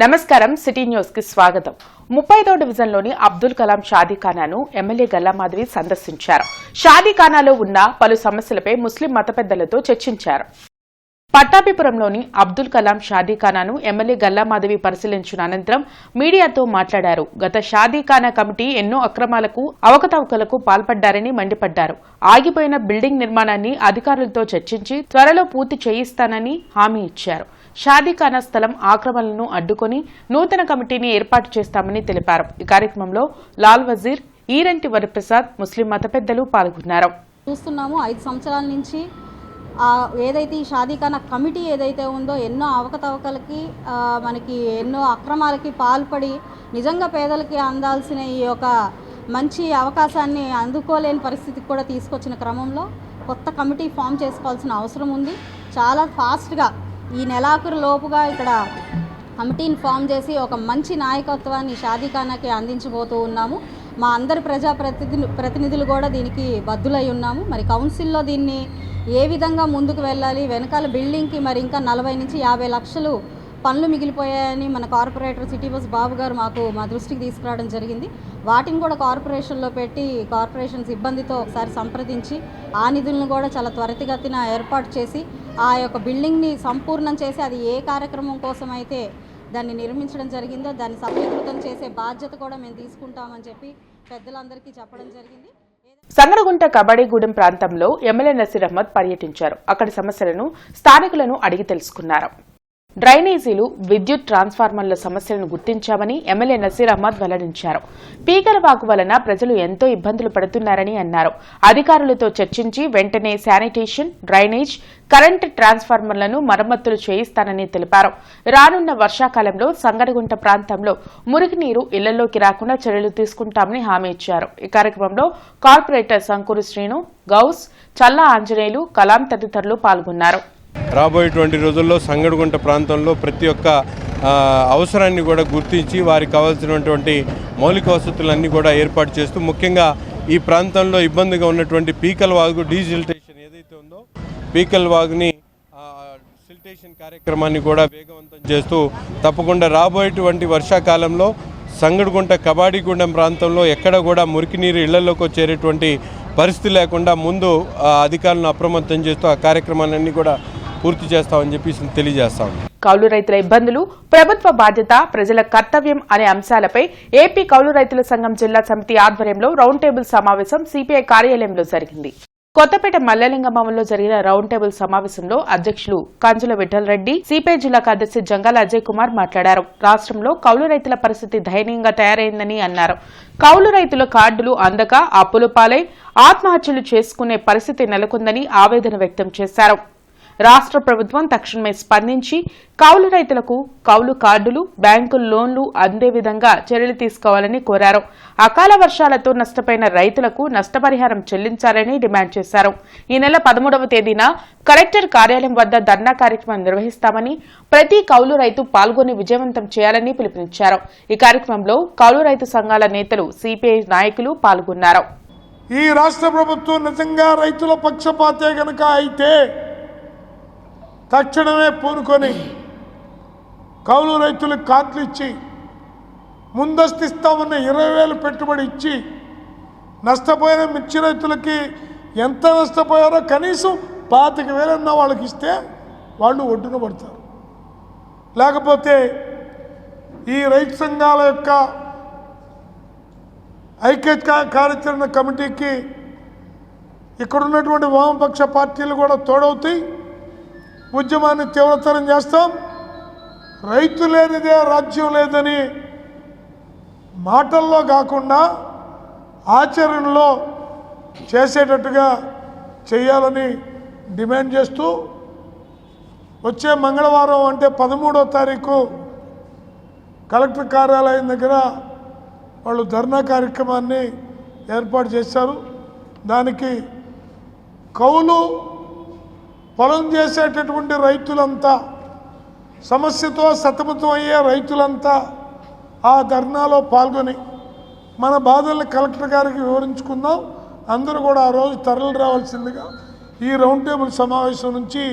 నమస్కారం city news కి స్వాగతం 35వ డివిజన్లోని అబ్దుల్ కలాం షాదీఖానాను ఎమ్మెల్యే గల్లా మాధవి సందర్శించారు. షాదీఖానాలో ఉన్న పలు సమస్యలపై ముస్లిం మత పెద్దలతో చర్చించారు. పట్టాభిపురంలోని అబ్దుల్ కలాం షాదీఖానాను ఎమ్మెల్యే గల్లా మాధవి పరిశీలించిన అనంతరం మీడియాతో మాట్లాడారు. గత షాదీఖానా కమిటీ ఎన్నో అక్రమాలకు అవకతవకలకు పాల్పడ్డారని మండిపడ్డారు. ఆగిపోయిన బిల్డింగ్ నిర్మాణాన్ని అధికారులతో చర్చించి త్వరలో పూర్తి చేయిస్తానని హామీ ఇచ్చారు. షాదీఖానా స్థలం ఆక్రమణలను అడ్డుకుని నూతన కమిటీని ఏర్పాటు చేస్తామని తెలిపారు. ఈ కార్యక్రమంలో లాల్ వజీర్, ఈరంటి వరప్రసాద్, ముస్లిం మత పెద్దలు పాల్గొన్నారు. చూస్తున్నాము 5 సంవత్సరాల నుంచి ఏదైతే ఈ షాదీఖానా కమిటీ ఏదైతే ఉందో ఎన్నో అవకతవకలకి మనకి ఎన్నో అక్రమాలకి పాల్పడి నిజంగా పేదలకి అందాల్సిన ఈ యొక్క మంచి అవకాశాన్ని అందుకోలేని పరిస్థితికి కూడా తీసుకొచ్చిన క్రమంలో కొత్త కమిటీ ఫామ్ చేసుకోవాల్సిన అవసరం ఉంది. చాలా ఫాస్ట్గా ఈ నెలాఖరు లోపుగా ఇక్కడ కమిటీని ఫామ్ చేసి ఒక మంచి నాయకత్వాన్ని షాదీఖానాకి అందించబోతూ ఉన్నాము. మా అందరి ప్రతినిధులు కూడా దీనికి బద్దులై ఉన్నాము. మరి కౌన్సిల్లో దీన్ని ఏ విధంగా ముందుకు వెళ్ళాలి, వెనకాల బిల్డింగ్కి మరి ఇంకా 40 నుంచి 50 లక్షలు పనులు మిగిలిపోయాయని మన కార్పొరేటర్ సిటీ బస్ బాబు గారు మా దృష్టికి తీసుకురావడం జరిగింది. వాటిని కూడా కార్పొరేషన్లో పెట్టి కార్పొరేషన్ సిబ్బందితో ఒకసారి సంప్రదించి ఆ నిధులను కూడా చాలా త్వరితగతిన ఏర్పాటు చేసి ఆ యొక్క బిల్డింగ్ని సంపూర్ణం చేసి అది ఏ కార్యక్రమం కోసం అయితే దాన్ని నిర్మించడం జరిగిందో దాన్ని సఫలీకృతం చేసే బాధ్యత కూడా మేము తీసుకుంటామని చెప్పి పెద్దలందరికీ చెప్పడం జరిగింది. సంగడగుంట కబడ్డీగూడెం ప్రాంతంలో ఎమ్మెల్యే నసీర్ అహ్మద్ పర్యటించారు. అక్కడి సమస్యలను స్థానికులను అడిగి తెలుసుకున్నారు. డ్రైనేజీలు, విద్యుత్ ట్రాన్స్ఫార్మర్ల సమస్యలను గుర్తించామని ఎమ్మెల్యే నసీర్ అహ్మద్ వెల్లడించారు. పీకలవాగు వలన ప్రజలు ఎంతో ఇబ్బందులు పడుతున్నారని అన్నారు. అధికారులతో చర్చించి వెంటనే శానిటేషన్, డ్రైనేజ్, కరెంటు ట్రాన్స్ఫార్మర్లను మరమ్మతులు చేయిస్తానని తెలిపారు. రానున్న వర్షాకాలంలో సంగడగుంట ప్రాంతంలో మురుగునీరు ఇళ్లలోకి రాకుండా చర్యలు తీసుకుంటామని హామీ ఇచ్చారు. ఈ కార్యక్రమంలో కార్పొరేటర్ సంకూరు శ్రీను, గౌస్, చల్లా ఆంజనేయులు, కలాం తదితరులు పాల్గొన్నారు. రాబోయేటువంటి రోజుల్లో సంగడగుంట ప్రాంతంలో ప్రతి ఒక్క అవసరాన్ని కూడా గుర్తించి వారికి కావాల్సినటువంటి మౌలిక వసతులన్నీ కూడా ఏర్పాటు చేస్తూ ముఖ్యంగా ఈ ప్రాంతంలో ఇబ్బందిగా ఉన్నటువంటి పీకలవాగు డీసిల్టేషన్ ఏదైతే ఉందో పీకలవాగుని సిల్టేషన్ కార్యక్రమాన్ని కూడా వేగవంతం చేస్తూ తప్పకుండా రాబోయేటువంటి వర్షాకాలంలో సంగడగుంట కబడ్డీగూడెం ప్రాంతంలో ఎక్కడ కూడా మురికి నీరు ఇళ్లలోకి వచ్చేటువంటి పరిస్థితి లేకుండా ముందు అధికారులను అప్రమత్తం చేస్తూ ఆ కార్యక్రమాలన్నీ కూడా పూర్తి చేస్తామని చెప్పి తెలియజేస్తాం. కౌలు రైతుల ఇబ్బందులు, ప్రభుత్వ బాధ్యత, ప్రజల కర్తవ్యం అనే అంశాలపై ఏపీ కౌలు రైతుల సంఘం జిల్లా సమితి ఆధ్వర్యంలో రౌండ్ టేబుల్ సమావేశం సిపిఐ కార్యాలయంలో జరిగింది. కొత్తపేట మల్లెలింగమంలో జరిగిన రౌండ్ టేబుల్ సమావేశంలో అధ్యక్షులు కంజుల విఠల్ రెడ్డి, సిపిఐ జిల్లా కార్యదర్శి జంగాల అజయ్ కుమార్ మాట్లాడారు. రాష్ట్రంలో కౌలు రైతుల పరిస్థితి దయనీయంగా తయారైందని అన్నారు. కౌలు రైతుల కార్డులు అందక అప్పుల పాలై ఆత్మహత్యలు చేసుకునే పరిస్థితి నెలకొందని ఆవేదన వ్యక్తం చేశారు. రాష్ట్ర ప్రభుత్వం తక్షణమే స్పందించి కౌలు రైతులకు కౌలు కార్డులు, బ్యాంకు లోన్లు అందే విధంగా చర్యలు తీసుకోవాలని కోరారు. అకాల వర్షాలతో నష్టపోయిన రైతులకు నష్టపరిహారం చెల్లించాలని డిమాండ్ చేశారు. ఈ నెల 13వ తేదీన కలెక్టర్ కార్యాలయం వద్ద ధర్నా కార్యక్రమం నిర్వహిస్తామని, ప్రతి కౌలు రైతు పాల్గొని విజయవంతం చేయాలని పిలుపునిచ్చారు. ఈ కార్యక్రమంలో కౌలు రైతు సంఘాల నేతలు, సిపిఐ నాయకులు పాల్గొన్నారు. ఈ రాష్ట్ర ప్రభుత్వం నిజంగా రైతుల పక్షపాతే గనక అయితే తక్షణమే పూనుకొని కౌలు రైతులకు కార్డులు ఇచ్చి ముందస్తు ఇస్తామన్న 20,000 పెట్టుబడి ఇచ్చి నష్టపోయిన మిర్చి రైతులకి ఎంత నష్టపోయారో కనీసం 25,000 వాళ్ళకి ఇస్తే వాళ్ళు ఒడ్డున పడతారు. లేకపోతే ఈ రైతు సంఘాల యొక్క ఐక్య కార్యాచరణ కమిటీకి ఇక్కడున్నటువంటి వామపక్ష పార్టీలు కూడా తోడవుతాయి. ఉద్యమాన్ని తీవ్రతరం చేస్తాం. రైతు లేనిదే రాజ్యం లేదని మాటల్లో కాకుండా ఆచరణలో చేసేటట్టుగా చేయాలని డిమాండ్ చేస్తూ వచ్చే మంగళవారం అంటే 13వ తారీఖు కలెక్టర్ కార్యాలయం దగ్గర వాళ్ళు ధర్నా కార్యక్రమాన్ని ఏర్పాటు చేశారు. దానికి కౌలు పొలం చేసేటటువంటి రైతులంతా, సమస్యతో సతమతం అయ్యే రైతులంతా ఆ ధర్నాలో పాల్గొని మన బాధల్ని కలెక్టర్ గారికి వివరించుకుందాం. అందరూ కూడా ఆ రోజు తరలి రావాల్సిందిగా ఈ రౌండ్ టేబుల్ సమావేశం నుంచి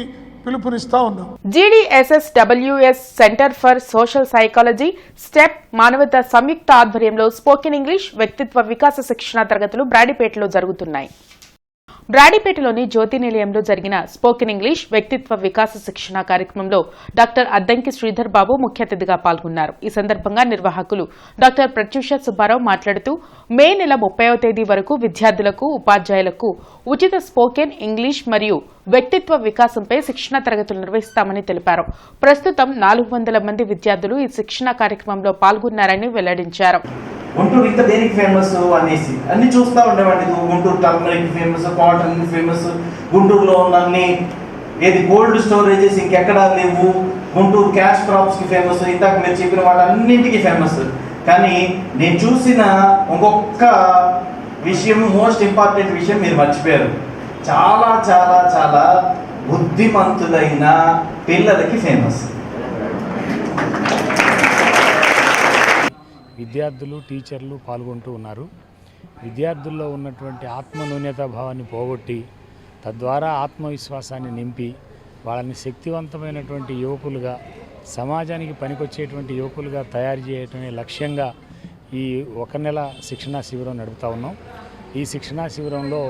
పిలుపునిస్తా ఉన్నాం. GDSSWS centre for social psychology step మానవత సంయుక్త ఆధ్వర్యంలో స్పోకెన్ ఇంగ్లీష్ వ్యక్తిత్వ వికాస శిక్షణ తరగతులు బ్రాడీపేటలో జరుగుతున్నాయి. బ్రాడీపేటలోని జ్యోతి నిలయంలో జరిగిన స్పోకెన్ ఇంగ్లీష్ వ్యక్తిత్వ వికాస శిక్షణ కార్యక్రమంలో డాక్టర్ అద్దంకి శ్రీధర్ బాబు ముఖ్య అతిథిగా పాల్గొన్నారు. ఈ సందర్భంగా నిర్వాహకులు డాక్టర్ ప్రత్యూష సుబ్బారావు మాట్లాడుతూ మే నెల 30వ తేదీ వరకు విద్యార్థులకు ఉపాధ్యాయులకు ఉచిత స్పోకెన్ ఇంగ్లీష్ మరియు వ్యక్తిత్వ వికాసంపై శిక్షణ తరగతులు నిర్వహిస్తామని తెలిపారు. ప్రస్తుతం 400 మంది విద్యార్థులు ఈ శిక్షణ కార్యక్రమంలో పాల్గొన్నారని వెల్లడించారు. గుంటూరు ఇంకా దేనికి ఫేమస్ అనేసి అన్ని చూస్తూ ఉండేవాడి. Guntur turmeric famous, cotton famous, గుంటూరులో ఉన్న అన్ని ఏది గోల్డ్ స్టోరేజెస్ ఇంకెక్కడా లేవు, గుంటూరు క్యాష్ క్రాప్స్కి ఫేమస్, ఇందాక మీరు చెప్పిన వాళ్ళన్నింటికి ఫేమస్. కానీ నేను చూసిన ఇంకొక విషయం, మోస్ట్ ఇంపార్టెంట్ విషయం మీరు మర్చిపోయారు. చాలా చాలా చాలా బుద్ధిమంతులైన పిల్లలకి ఫేమస్. విద్యార్థులు, టీచర్లు పాల్గొంటూ ఉన్నారు. విద్యార్థుల్లో ఉన్నటువంటి ఆత్మన్యూన్యతా భావాన్ని పోగొట్టి తద్వారా ఆత్మవిశ్వాసాన్ని నింపి వాళ్ళని శక్తివంతమైనటువంటి యువకులుగా, సమాజానికి పనికొచ్చేటువంటి యువకులుగా తయారు చేయటమే లక్ష్యంగా ఈ 1 నెల శిక్షణా శిబిరం నడుపుతా ఉన్నాం. ఈ శిక్షణా శిబిరంలో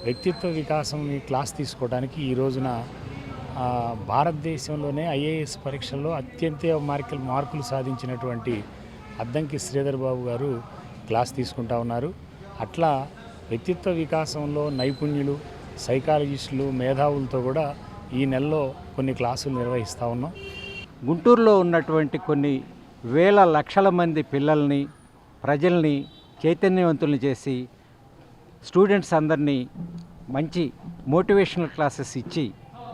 వ్యక్తిత్వ వికాసం క్లాస్ తీసుకోవడానికి ఈ రోజున భారతదేశంలోనే IAS పరీక్షల్లో అత్యంత మార్కులు సాధించినటువంటి అద్దంకి శ్రీధర్ బాబు గారు క్లాస్ తీసుకుంటా ఉన్నారు. అట్లా వ్యక్తిత్వ వికాసంలో నైపుణ్యులు, సైకాలజిస్టులు, మేధావులతో కూడా ఈ నెలలో కొన్ని క్లాసులు నిర్వహిస్తూ ఉన్నాం. గుంటూరులో ఉన్నటువంటి కొన్ని వేల లక్షల మంది పిల్లల్ని, ప్రజల్ని చైతన్యవంతుల్ని చేసి స్టూడెంట్స్ అందరినీ మంచి మోటివేషనల్ క్లాసెస్ ఇచ్చి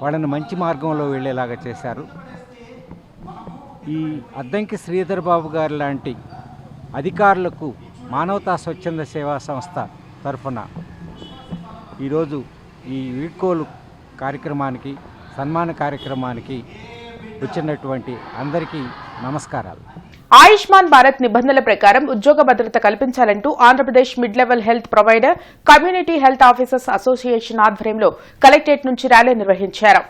వాళ్ళని మంచి మార్గంలో వెళ్ళేలాగా చేశారు. ఈ అద్దంకి శ్రీధర్ బాబు గారు లాంటి అధికారులకు మానవతా స్వచ్ఛంద సేవా సంస్థ తరఫున ఈరోజు ఈ వీడ్కోలు కార్యక్రమానికి, సన్మాన కార్యక్రమానికి వచ్చినటువంటి అందరికీ నమస్కారాలు. ఆయుష్మాన్ భారత్ నిబంధనల ప్రకారం ఉద్యోగ భద్రత కల్పించాలంటూ Andhra Pradesh mid level health provider community health officers association ఆధ్వర్యంలో కలెక్టరేట్ నుంచి ర్యాలీ నిర్వహించారు.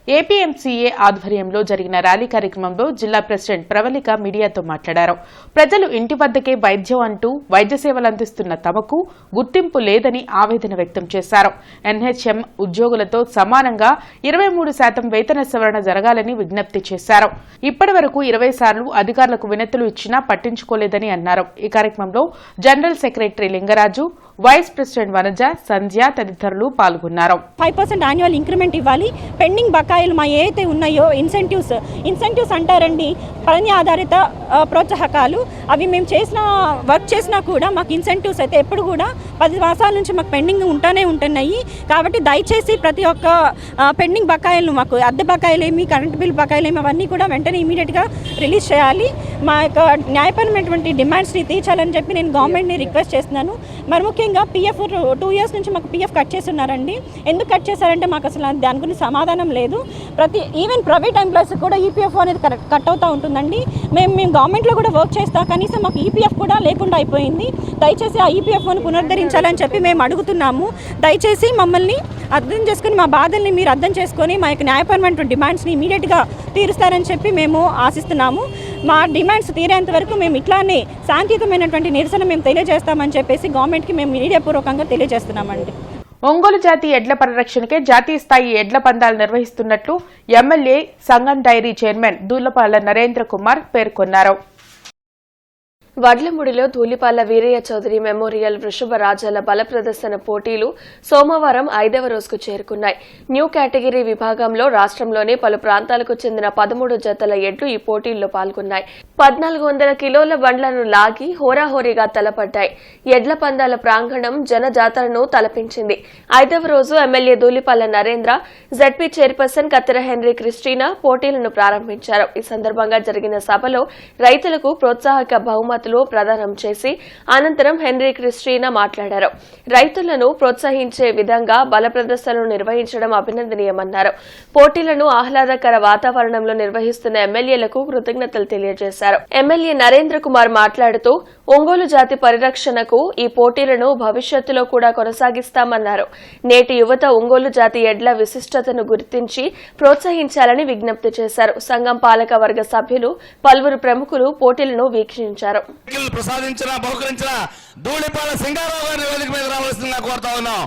ఏపీఎంసీఏ ఆధ్వర్యంలో జరిగిన ర్యాలీ కార్యక్రమంలో జిల్లా ప్రెసిడెంట్ ప్రవళిక మీడియాతో మాట్లాడారు. ప్రజలు ఇంటి వద్దకే వైద్యం అంటూ వైద్య సేవలు అందిస్తున్న తమకు గుర్తింపు లేదని ఆవేదన వ్యక్తం చేశారు. NHM ఉద్యోగులతో సమానంగా 23% వేతన సవరణ జరగాలని విజ్ఞప్తి చేశారు. ఇప్పటి వరకు 20 సార్లు అధికారులకు వినతులు ఇచ్చినా పట్టించుకోలేదని అన్నారు. ఈ కార్యక్రమంలో general secretary Lingaraju, vice president Vanaja, Sandhya తదితరులు పాల్గొన్నారు. 5% యాన్యువల్ ఇంక్రిమెంట్ ఇవ్వాలి. పెండింగ్ బకాయిలు మా ఏదైతే ఉన్నాయో ఇన్సెంటివ్స్ అంటారండి, పని ఆధారిత ప్రోత్సాహకాలు. అవి మేము వర్క్ చేసినా కూడా మాకు ఇన్సెంటివ్స్ అయితే ఎప్పుడు కూడా 10 మాసాల నుంచి మాకు పెండింగ్ ఉంటున్నాయి. కాబట్టి దయచేసి ప్రతి ఒక్క పెండింగ్ బకాయిలను, మాకు అద్దె బకాయిలేమి, కరెంట్ బిల్ బకాయిలేమి, అవన్నీ కూడా వెంటనే ఇమీడియట్గా రిలీజ్ చేయాలి. మా యొక్క న్యాయపరమైనటువంటి డిమాండ్స్ని తీర్చాలని చెప్పి నేను గవర్నమెంట్ని రిక్వెస్ట్ చేస్తున్నాను. మరి ముఖ్యంగా PF 2 years నుంచి మాకు PF కట్ చేస్తున్నారండి. ఎందుకు కట్ చేశారంటే మాకు అసలు దాని గురించి సమాధానం లేదు. ఈవెన్ ప్రైవేట్ ఎంప్లాయీస్ కూడా EPF అనేది కట్ అవుతూ ఉంటుందండి. మేము గవర్నమెంట్లో కూడా వర్క్ చేస్తాం, కనీసం మాకు EPF కూడా లేకుండా అయిపోయింది. దయచేసి ఆ EPFను పునరుద్ధరించాలని చెప్పి మేము అడుగుతున్నాము. దయచేసి మమ్మల్ని అర్థం చేసుకుని, మా బాధల్ని మీరు అర్థం చేసుకొని మా యొక్క న్యాయపరమైన డిమాండ్స్ని ఇమీడియట్గా తీరుస్తారని చెప్పి మేము ఆశిస్తున్నాము. మా డిమాండ్స్ తీరేంత వరకు మేము ఇట్లానే శాంతియుతమైనటువంటి నిరసన మేము తెలియజేస్తామని చెప్పేసి గవర్నమెంట్కి మేము మీడియాపూర్వకంగా తెలియజేస్తున్నామండి. ఒంగోలు జాతి ఎడ్ల పరిరక్షణకే జాతీయ స్థాయి ఎడ్ల పందాలు నిర్వహిస్తున్నట్లు ఎమ్మెల్యే సంగం డైరీ చైర్మన్ దూళ్లపాళ్ల నరేంద్ర కుమార్ పేర్కొన్నారు. వడ్లమూడిలో ధూళిపాళ్ల వీరయ్య చౌదరి మెమోరియల్ వృషభ రాజాల బల ప్రదర్శన పోటీలు సోమవారం 5వ రోజుకు చేరుకున్నాయి. న్యూ కేటగిరీ విభాగంలో రాష్ట్రంలోని పలు ప్రాంతాలకు చెందిన 13 జతల ఎడ్లు ఈ పోటీల్లో పాల్గొన్నాయి. 1400 కిలోల బండ్లను లాగి హోరాహోరీగా తలపడ్డాయి. ఎడ్ల పందాల ప్రాంగణం జనజాతరను తలపించింది. 5వ రోజు MLA Dhulipalla Narendra, ZP chairperson కత్తెర హెన్రీ క్రిస్టీనా పోటీలను ప్రారంభించారు. ఈ సందర్భంగా జరిగిన సభలో రైతులకు ప్రోత్సాహక బహుమతులు బహుమతులు ప్రదానం చేసి అనంతరం హెన్రీ క్రిస్టీనా మాట్లాడారు. రైతులను ప్రోత్సహించే విధంగా బల ప్రదర్శనలు నిర్వహించడం అభినందనీయమన్నారు. పోటీలను ఆహ్లాదకర వాతావరణంలో నిర్వహిస్తున్న ఎమ్మెల్యేలకు కృతజ్ఞతలు తెలియజేశారు. ఎమ్మెల్యే నరేంద్ర కుమార్ మాట్లాడుతూ ఒంగోలు జాతి పరిరక్షణకు ఈ పోటీలను భవిష్యత్తులో కూడా కొనసాగిస్తామన్నారు. నేటి యువత ఒంగోలు జాతి ఎడ్ల విశిష్టతను గుర్తించి ప్రోత్సహించాలని విజ్ఞప్తి చేశారు. సంఘం పాలక వర్గ సభ్యులు పలువురు ప్రముఖులు పోటీలను వీక్షించారు. ధూళిపాల సింగారావు గారిని వేదిక మీద రావాల్సిందిగా కోరుతా ఉన్నాం.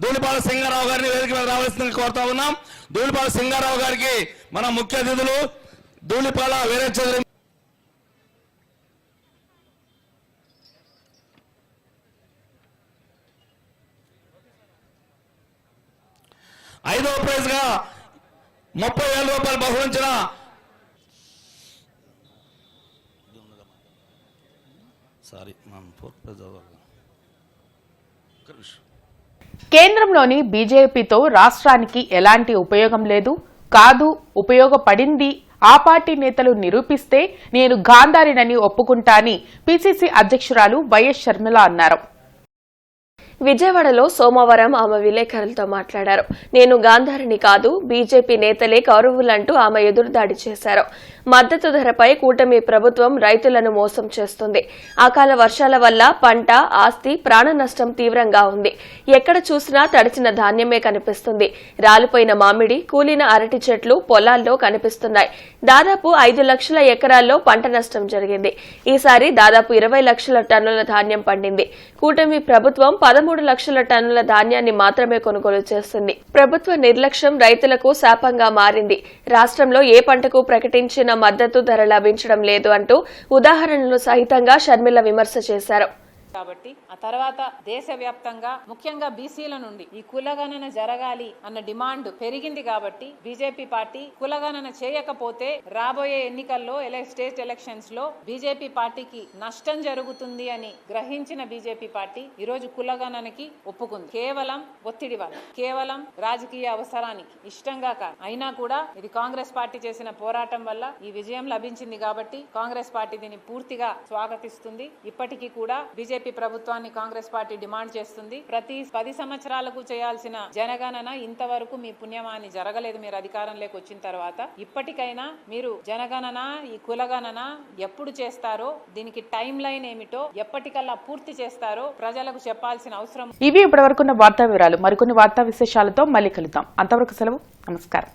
ధూళిపాల సింగారావు గారిని వేదిక మీద రావాల్సిందిగా కోరుతా ఉన్నాం. ధూళిపాల సింగారావు గారికి మన ముఖ్య అతిథులు ధూళిపాల వీరయ్య చౌదరి. ఐదవ ప్రైజ్ గా 30,000 రూపాయలు బహుమతించిన కేంద్రంలోని బీజేపీతో రాష్ట్రానికి ఎలాంటి ఉపయోగం లేదు, కాదు ఉపయోగపడింది ఆ పార్టీ నేతలు నిరూపిస్తే నేను గాంధారినని ఒప్పుకుంటాని పీసీసీ అధ్యక్షురాలు వైఎస్ షర్మిల అన్నారు. విజయవాడలో సోమవారం ఆమె విలేకరులతో మాట్లాడారు. నేను గాంధారిని కాదు, బీజేపీ నేతలే కౌరవులంటూ ఆమె ఎదురుదాడి చేశారు. మద్దతు ధరపై కూటమి ప్రభుత్వం రైతులను మోసం చేస్తుంది. అకాల వర్షాల వల్ల పంట, ఆస్తి, ప్రాణ నష్టం తీవ్రంగా ఉంది. ఎక్కడ చూసినా తడిచిన ధాన్యమే కనిపిస్తుంది. రాలిపోయిన మామిడి, కూలిన అరటి చెట్లు పొలాల్లో కనిపిస్తున్నాయి. దాదాపు 5 లక్షల ఎకరాల్లో పంట నష్టం జరిగింది. ఈసారి దాదాపు 20 లక్షల టన్నుల ధాన్యం పండింది. కూటమి ప్రభుత్వం 13 లక్షల టన్నుల ధాన్యాన్ని మాత్రమే కొనుగోలు చేస్తుంది. ప్రభుత్వ నిర్లక్ష్యం రైతులకు శాపంగా మారింది. రాష్ట్రంలో ఏ పంటకు ప్రకటించిన మద్దతు ధర లభించడం లేదు అంటూ ఉదాహరణలు సహితంగా షర్మిల విమర్శ చేశారు. కాబట్టి ఆ తర్వాత దేశవ్యాప్తంగా ముఖ్యంగా బీసీల నుండి ఈ కులగణన జరగాలి అన్న డిమాండ్ పెరిగింది. కాబట్టి బీజేపీ పార్టీ కులగణన చేయకపోతే రాబోయే ఎన్నికల్లో స్టేట్ ఎలక్షన్స్ లో బీజేపీ పార్టీకి నష్టం జరుగుతుంది అని గ్రహించిన బీజేపీ పార్టీ ఈరోజు కులగణనకి ఒప్పుకుంది. కేవలం ఒత్తిడి వల్ల, కేవలం రాజకీయ అవసరానికి, ఇష్టంగా కాదు. అయినా కూడా ఇది కాంగ్రెస్ పార్టీ చేసిన పోరాటం వల్ల ఈ విజయం లభించింది. కాబట్టి కాంగ్రెస్ పార్టీ దీన్ని పూర్తిగా స్వాగతిస్తుంది. ఇప్పటికీ కూడా బీజేపీ ప్రభుత్వాన్ని కాంగ్రెస్ పార్టీ డిమాండ్ చేస్తుంది. ప్రతి 10 సంవత్సరాలకు చేయాల్సిన జనగణన ఇంతవరకు మీ పుణ్యమాని జరగలేదు. మీరు అధికారంలోకి వచ్చిన తర్వాత ఇప్పటికైనా మీరు జనగణన, ఈ కులగణన ఎప్పుడు చేస్తారో, దీనికి టైం లైన్ ఏమిటో, ఎప్పటికల్లా పూర్తి చేస్తారో ప్రజలకు చెప్పాల్సిన అవసరం. ఇవి ఇప్పటివరకున్న వార్తా వివరాలు. మరికొన్ని వార్తా విశేషాలతో మళ్ళీ కలుద్దాం. అంతవరకు సెలవు. నమస్కారం.